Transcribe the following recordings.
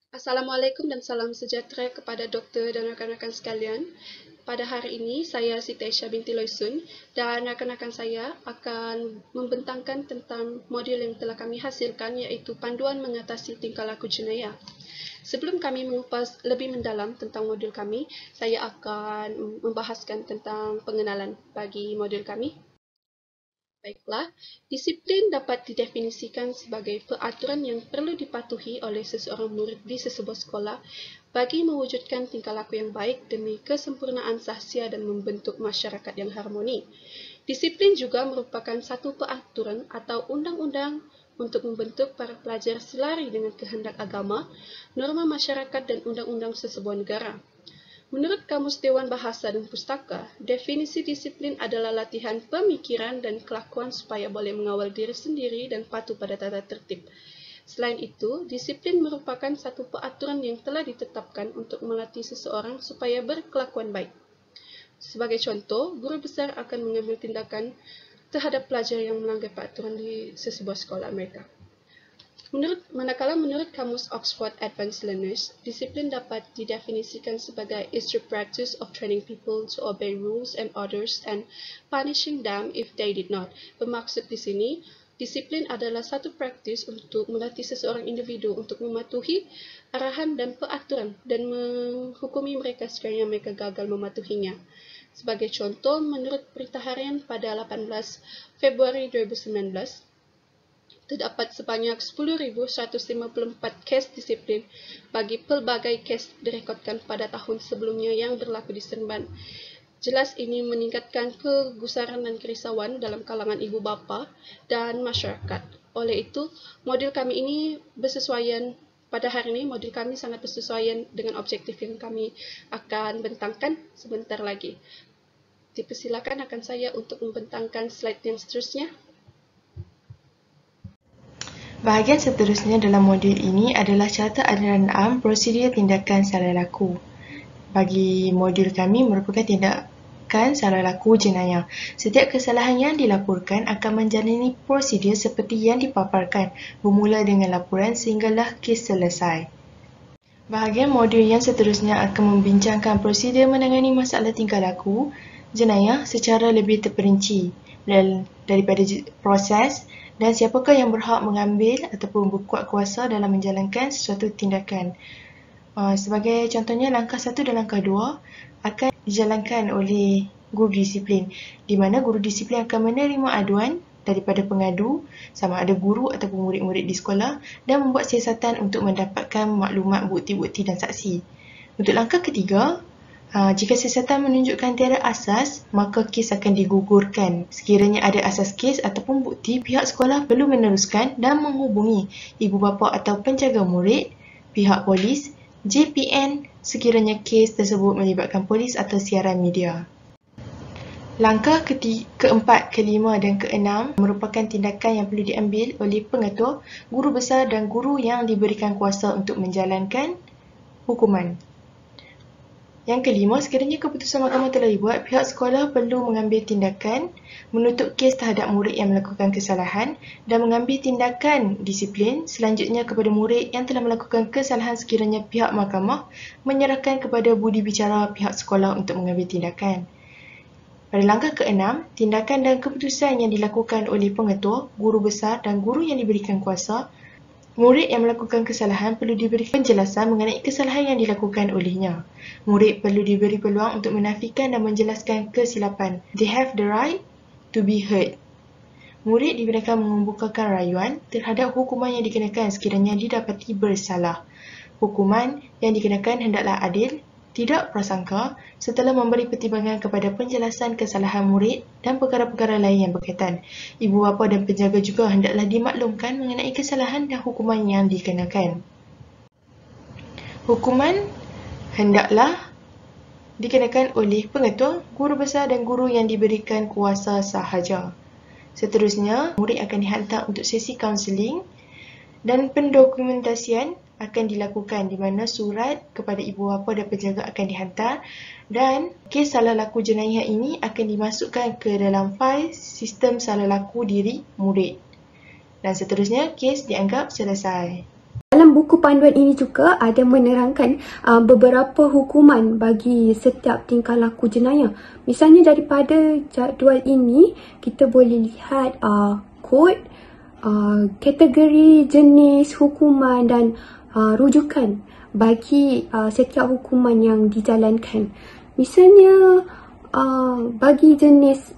Assalamualaikum dan salam sejahtera kepada doktor dan rakan-rakan sekalian. Pada hari ini, saya Siti Aisyah binti Loisun dan rakan-rakan saya akan membentangkan tentang modul yang telah kami hasilkan iaitu panduan mengatasi tingkah laku jenayah. Sebelum kami mengupas lebih mendalam tentang modul kami, saya akan membahaskan tentang pengenalan bagi modul kami. Baiklah, disiplin dapat didefinisikan sebagai peraturan yang perlu dipatuhi oleh seseorang murid di sesebuah sekolah bagi mewujudkan tingkah laku yang baik demi kesempurnaan sahsia dan membentuk masyarakat yang harmoni. Disiplin juga merupakan satu peraturan atau undang-undang untuk membentuk para pelajar selari dengan kehendak agama, norma masyarakat dan undang-undang sesebuah negara. Menurut Kamus Dewan Bahasa dan Pustaka, definisi disiplin adalah latihan pemikiran dan kelakuan supaya boleh mengawal diri sendiri dan patuh pada tata tertib. Selain itu, disiplin merupakan satu peraturan yang telah ditetapkan untuk melatih seseorang supaya berkelakuan baik. Sebagai contoh, guru besar akan mengambil tindakan terhadap pelajar yang melanggar peraturan di sesebuah sekolah mereka. Manakala menurut Kamus Oxford Advanced Learners, disiplin dapat didefinisikan sebagai is the practice of training people to obey rules and orders and punishing them if they did not. Bermaksud di sini, disiplin adalah satu praktis untuk melatih seseorang individu untuk mematuhi arahan dan peraturan dan menghukumi mereka sekiranya mereka gagal mematuhinya. Sebagai contoh, menurut Berita Harian pada 18 Februari 2019, terdapat sebanyak 10,154 kes disiplin bagi pelbagai kes direkodkan pada tahun sebelumnya yang berlaku di Seremban. Jelas ini meningkatkan kegusaran dan kerisauan dalam kalangan ibu bapa dan masyarakat. Oleh itu, modul kami ini bersesuaian pada hari ini, modul kami sangat bersesuaian dengan objektif yang kami akan bentangkan sebentar lagi. Dipersilakan akan saya untuk membentangkan slide yang seterusnya. Bahagian seterusnya dalam modul ini adalah carta ajaran am prosedur tindakan salah laku. Bagi modul kami merupakan tindakan salah laku jenayah. Setiap kesalahan yang dilaporkan akan menjalani prosedur seperti yang dipaparkan, bermula dengan laporan sehinggalah kes selesai. Bahagian modul yang seterusnya akan membincangkan prosedur menangani masalah tingkah laku jenayah secara lebih terperinci daripada proses dan siapakah yang berhak mengambil ataupun berkuat kuasa dalam menjalankan sesuatu tindakan. Sebagai contohnya, langkah 1 dan langkah 2 akan dijalankan oleh guru disiplin, di mana guru disiplin akan menerima aduan daripada pengadu sama ada guru ataupun murid-murid di sekolah dan membuat siasatan untuk mendapatkan maklumat, bukti-bukti dan saksi. Untuk langkah ketiga, jika siasatan menunjukkan tiada asas, maka kes akan digugurkan. Sekiranya ada asas kes ataupun bukti, pihak sekolah perlu meneruskan dan menghubungi ibu bapa atau penjaga murid, pihak polis, JPN sekiranya kes tersebut melibatkan polis atau siaran media. Langkah keempat, kelima dan keenam merupakan tindakan yang perlu diambil oleh pengetua, guru besar dan guru yang diberikan kuasa untuk menjalankan hukuman. Yang kelima, sekiranya keputusan mahkamah telah dibuat, pihak sekolah perlu mengambil tindakan menutup kes terhadap murid yang melakukan kesalahan dan mengambil tindakan disiplin selanjutnya kepada murid yang telah melakukan kesalahan sekiranya pihak mahkamah menyerahkan kepada budi bicara pihak sekolah untuk mengambil tindakan. Pada langkah keenam, tindakan dan keputusan yang dilakukan oleh pengetua, guru besar dan guru yang diberikan kuasa, murid yang melakukan kesalahan perlu diberi penjelasan mengenai kesalahan yang dilakukan olehnya. Murid perlu diberi peluang untuk menafikan dan menjelaskan kesilapan. They have the right to be heard. Murid dibenarkan mengemukakan rayuan terhadap hukuman yang dikenakan sekiranya didapati bersalah. Hukuman yang dikenakan hendaklah adil, tidak prasangka, setelah memberi pertimbangan kepada penjelasan kesalahan murid dan perkara-perkara lain yang berkaitan. Ibu bapa dan penjaga juga hendaklah dimaklumkan mengenai kesalahan dan hukuman yang dikenakan. Hukuman hendaklah dikenakan oleh pengetua, guru besar dan guru yang diberikan kuasa sahaja. Seterusnya, murid akan dihantar untuk sesi kaunseling dan pendokumentasian akan dilakukan di mana surat kepada ibu bapa dan penjaga akan dihantar dan kes salah laku jenayah ini akan dimasukkan ke dalam fail sistem salah laku diri murid. Dan seterusnya, kes dianggap selesai. Dalam buku panduan ini juga ada menerangkan beberapa hukuman bagi setiap tingkah laku jenayah. Misalnya daripada jadual ini, kita boleh lihat kod, kategori, jenis hukuman dan rujukan bagi setiap hukuman yang dijalankan. Misalnya bagi jenis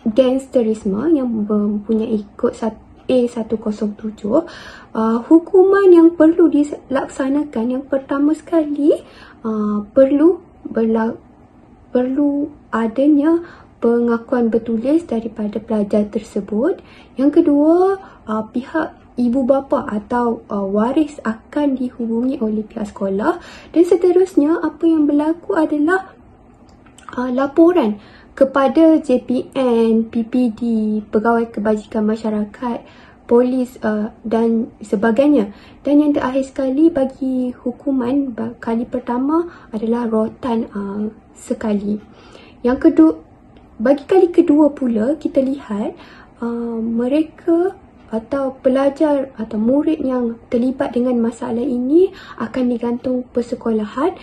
gangsterisme yang mempunyai kod A107, hukuman yang perlu dilaksanakan yang pertama sekali perlu adanya pengakuan bertulis daripada pelajar tersebut. Yang kedua, pihak ibu bapa atau waris akan dihubungi oleh pihak sekolah, dan seterusnya apa yang berlaku adalah laporan kepada JPN, PPD, Pegawai Kebajikan Masyarakat, polis dan sebagainya. Dan yang terakhir sekali, bagi hukuman kali pertama adalah rotan sekali. Yang kedua, bagi kali kedua pula, kita lihat mereka atau pelajar atau murid yang terlibat dengan masalah ini akan digantung persekolahan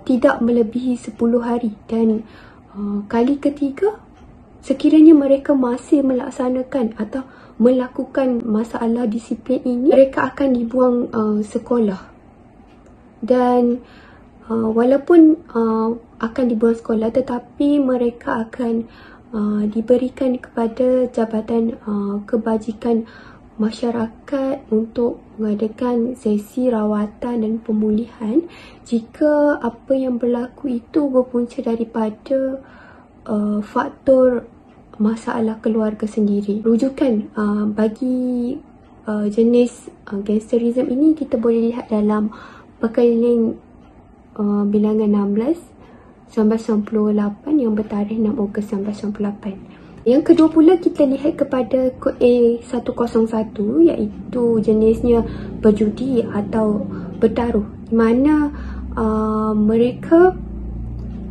tidak melebihi 10 hari. Dan kali ketiga, sekiranya mereka masih melaksanakan atau melakukan masalah disiplin ini, mereka akan dibuang sekolah. Dan walaupun akan dibuang sekolah, tetapi mereka akan diberikan kepada Jabatan Kebajikan Masyarakat untuk mengadakan sesi rawatan dan pemulihan jika apa yang berlaku itu berpunca daripada faktor masalah keluarga sendiri. Rujukan bagi jenis gangsterism ini kita boleh lihat dalam Perkeliling bilangan 1998 yang bertarikh 6 Ogos 1998. Yang kedua pula, kita lihat kepada kod A101, iaitu jenisnya berjudi atau bertaruh, di mana mereka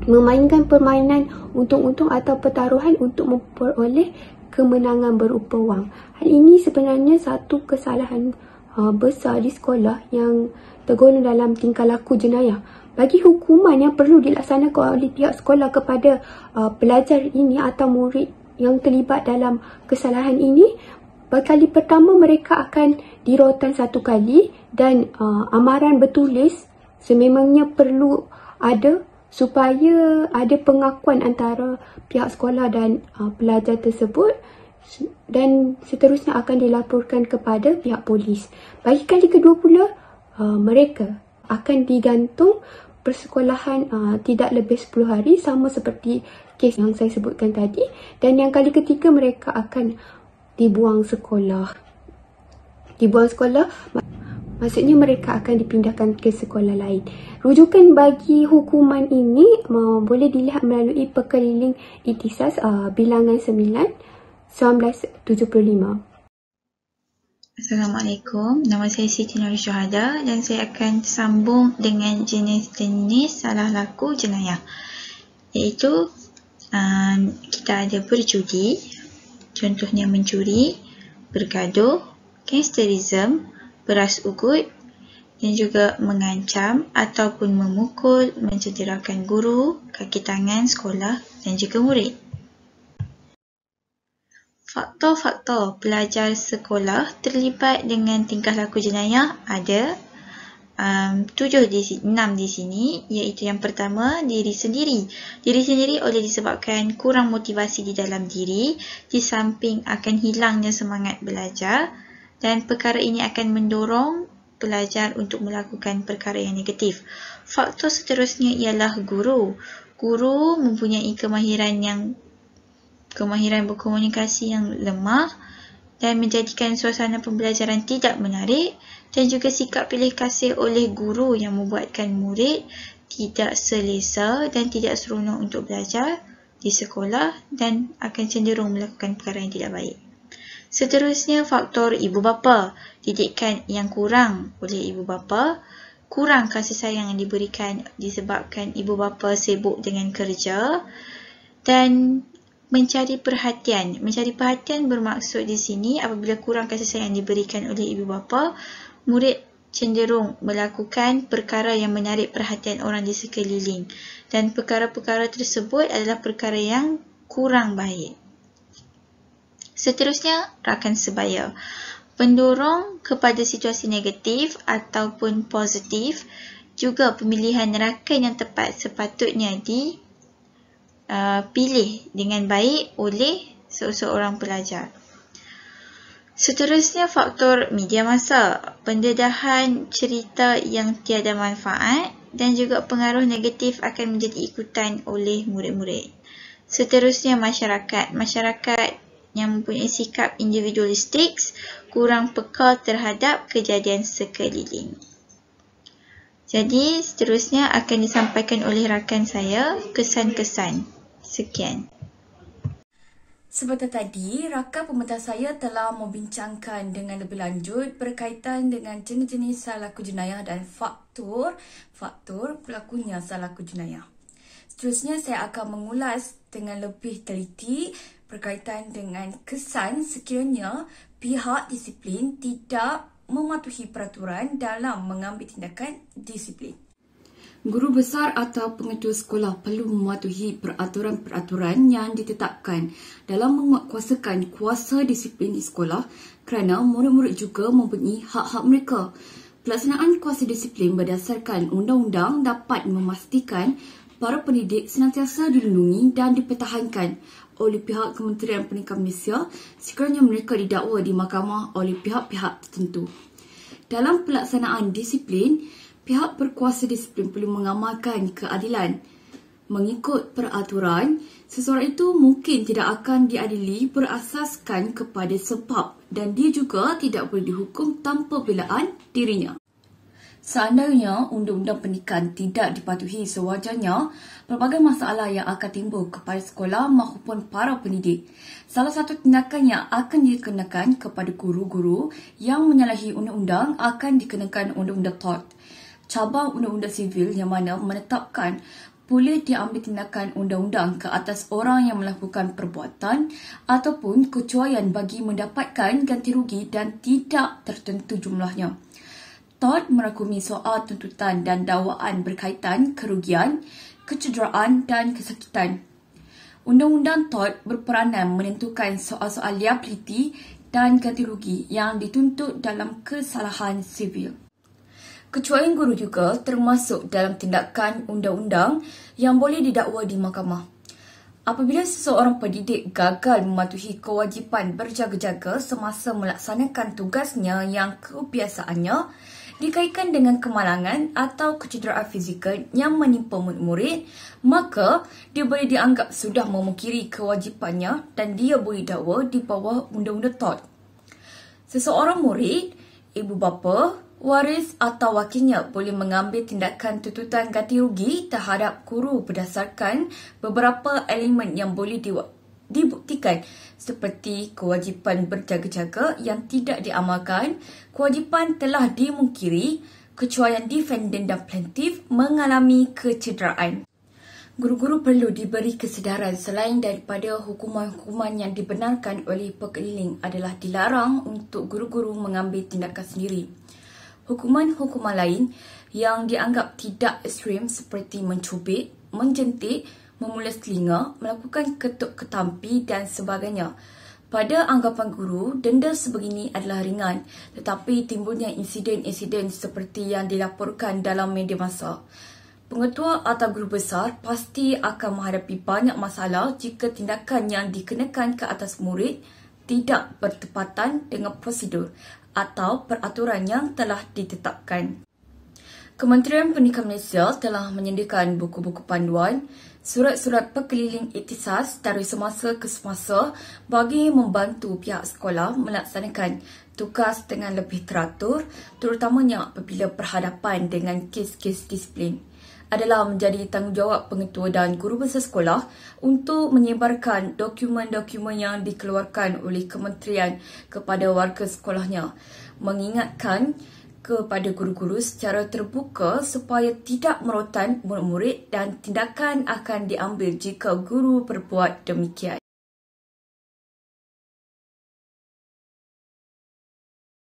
memainkan permainan untung-untung atau pertaruhan untuk memperoleh kemenangan berupa wang. Hal ini sebenarnya satu kesalahan besar di sekolah yang tergolong dalam tingkah laku jenayah. Bagi hukuman yang perlu dilaksanakan oleh pihak sekolah kepada pelajar ini atau murid yang terlibat dalam kesalahan ini, kali pertama mereka akan dirotan 1 kali, dan amaran bertulis sememangnya perlu ada supaya ada pengakuan antara pihak sekolah dan pelajar tersebut, dan seterusnya akan dilaporkan kepada pihak polis. Bagi kali kedua pula, mereka akan digantung persekolahan tidak lebih 10 hari, sama seperti kes yang saya sebutkan tadi. Dan yang kali ketiga, mereka akan dibuang sekolah. Dibuang sekolah maksudnya mereka akan dipindahkan ke sekolah lain. Rujukan bagi hukuman ini boleh dilihat melalui Perkeliling Ikhtisas bilangan 9 1975. Assalamualaikum, nama saya Siti Nurul Syuhada dan saya akan sambung dengan jenis-jenis salah laku jenayah, iaitu kita ada berjudi, contohnya mencuri, bergaduh, gangsterism, beras ugut, dan juga mengancam ataupun memukul, mencederakan guru, kaki tangan sekolah dan juga murid. Faktor-faktor pelajar sekolah terlibat dengan tingkah laku jenayah ada 6 di sini, iaitu yang pertama, diri sendiri. Diri sendiri oleh disebabkan kurang motivasi di dalam diri, di samping akan hilangnya semangat belajar, dan perkara ini akan mendorong pelajar untuk melakukan perkara yang negatif. Faktor seterusnya ialah guru. Guru mempunyai kemahiran berkomunikasi yang lemah dan menjadikan suasana pembelajaran tidak menarik, dan juga sikap pilih kasih oleh guru yang membuatkan murid tidak selesa dan tidak seronok untuk belajar di sekolah dan akan cenderung melakukan perkara yang tidak baik. Seterusnya, faktor ibu bapa. Didikan yang kurang oleh ibu bapa, kurang kasih sayang yang diberikan disebabkan ibu bapa sibuk dengan kerja, dan mencari perhatian. Mencari perhatian bermaksud di sini apabila kurang kasih sayang diberikan oleh ibu bapa, murid cenderung melakukan perkara yang menarik perhatian orang di sekeliling, dan perkara-perkara tersebut adalah perkara yang kurang baik. Seterusnya, rakan sebaya. Pendorong kepada situasi negatif ataupun positif, juga pemilihan rakan yang tepat sepatutnya dipilih dengan baik oleh seseorang pelajar. Seterusnya, faktor media massa, pendedahan cerita yang tiada manfaat dan juga pengaruh negatif akan menjadi ikutan oleh murid-murid. Seterusnya, masyarakat. Masyarakat yang mempunyai sikap individualistik kurang peka terhadap kejadian sekeliling. Jadi, seterusnya akan disampaikan oleh rakan saya kesan-kesan. Sekian. Seperti tadi, rakan pembentang saya telah membincangkan dengan lebih lanjut berkaitan dengan jenis-jenis salah laku jenayah dan faktor berlakunya salah laku jenayah. Seterusnya, saya akan mengulas dengan lebih teliti berkaitan dengan kesan sekiranya pihak disiplin tidak mematuhi peraturan dalam mengambil tindakan disiplin. Guru besar atau pengetua sekolah perlu mematuhi peraturan-peraturan yang ditetapkan dalam menguatkuasakan kuasa disiplin di sekolah kerana murid-murid juga mempunyai hak-hak mereka. Pelaksanaan kuasa disiplin berdasarkan undang-undang dapat memastikan para pendidik senantiasa dilindungi dan dipertahankan oleh pihak Kementerian Pendidikan Malaysia sekiranya mereka didakwa di mahkamah oleh pihak-pihak tertentu. Dalam pelaksanaan disiplin, pihak berkuasa disiplin perlu mengamalkan keadilan. Mengikut peraturan, seseorang itu mungkin tidak akan diadili berasaskan kepada sebab dan dia juga tidak boleh dihukum tanpa belaan dirinya. Seandainya undang-undang pendidikan tidak dipatuhi sewajarnya, pelbagai masalah yang akan timbul kepada sekolah maupun para pendidik. Salah satu tindakan yang akan dikenakan kepada guru-guru yang menyalahi undang-undang akan dikenakan undang-undang TOT. Cabang undang-undang sivil yang mana menetapkan boleh diambil tindakan undang-undang ke atas orang yang melakukan perbuatan ataupun kecuaian bagi mendapatkan ganti rugi dan tidak tertentu jumlahnya. TOT merangkumi soal tuntutan dan dakwaan berkaitan kerugian, kecederaan dan kesakitan. Undang-undang TOT berperanan menentukan soal-soal liability dan ganti rugi yang dituntut dalam kesalahan sivil. Kecuaian guru juga termasuk dalam tindakan undang-undang yang boleh didakwa di mahkamah. Apabila seseorang pendidik gagal mematuhi kewajipan berjaga-jaga semasa melaksanakan tugasnya yang kebiasaannya, dikaitkan dengan kemalangan atau kecederaan fizikal yang menimpa murid-murid, maka dia boleh dianggap sudah memungkiri kewajipannya dan dia boleh didakwa di bawah undang-undang TOT. Seseorang murid, ibu bapa, waris atau wakilnya boleh mengambil tindakan tuntutan ganti rugi terhadap guru berdasarkan beberapa elemen yang boleh dibuktikan seperti kewajipan berjaga-jaga yang tidak diamalkan, kewajipan telah dimungkiri, kecuaian defendant dan plaintiff mengalami kecederaan. Guru-guru perlu diberi kesedaran selain daripada hukuman-hukuman yang dibenarkan oleh pekeliling adalah dilarang untuk guru-guru mengambil tindakan sendiri. Hukuman-hukuman lain yang dianggap tidak ekstrim seperti mencubit, menjentik, memulas telinga, melakukan ketuk ketampi dan sebagainya. Pada anggapan guru, denda sebegini adalah ringan, tetapi timbulnya insiden-insiden seperti yang dilaporkan dalam media massa. Pengetua atau guru besar pasti akan menghadapi banyak masalah jika tindakan yang dikenakan ke atas murid tidak bertepatan dengan prosedur atau peraturan yang telah ditetapkan. Kementerian Pendidikan Malaysia telah menyediakan buku-buku panduan, surat-surat perkeliling ikhtisas dari semasa ke semasa bagi membantu pihak sekolah melaksanakan tugas dengan lebih teratur, terutamanya apabila berhadapan dengan kes-kes disiplin. Adalah menjadi tanggungjawab pengetua dan guru besar sekolah untuk menyebarkan dokumen-dokumen yang dikeluarkan oleh kementerian kepada warga sekolahnya, mengingatkan kepada guru-guru secara terbuka supaya tidak merotan murid-murid dan tindakan akan diambil jika guru berbuat demikian.